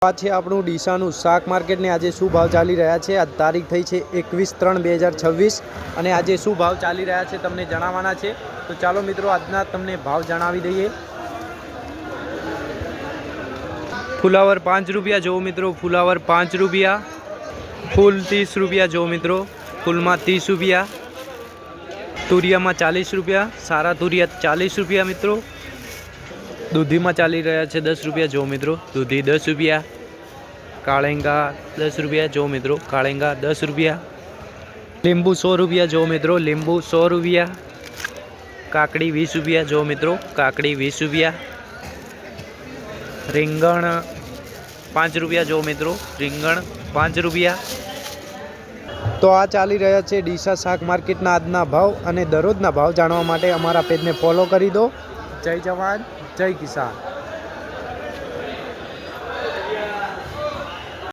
આ છે આપણું ડીસાનું શાક માર્કેટ ને આજે શું ભાવ ચાલી રહ્યા છે। આજ તારીખ થઈ છે 21/3/2026 અને આજે શું ભાવ ચાલી રહ્યા છે તમને જણાવવાના છે। તો ચાલો મિત્રો આજના તમને ભાવ જણાવી દઈએ। ફુલાવર 5 રૂપિયા જો મિત્રો, ફુલાવર 5 રૂપિયા, ફૂલ 30 રૂપિયા જો મિત્રો, ફૂલમાં 30 રૂપિયા, તુરિયામાં 40 રૂપિયા, સારા તુરિયા 40 રૂપિયા મિત્રો। दूधी में चाली रहा है 10 रुपया जो मित्रों, दूधी 10 रुपया, काळेंगा 10 रुपया जो मित्रों, काळेंगा 10 रुपया, लींबू 100 रुपया जो मित्रों, लींबू 100 रुपया, काकड़ी 20 रुपया जो मित्रों, काकड़ी 20 रुपया, રીંગણ 5 रुपया जो मित्रों, રીંગણ 5 रुपया। तो आ चाली रहा है डीसा शाक मार्केटना आजना भाव અને દરરોજના ભાવ જાણવા માટે અમારા પેજને ફોલો કરી દો। जय जवान जय किसान।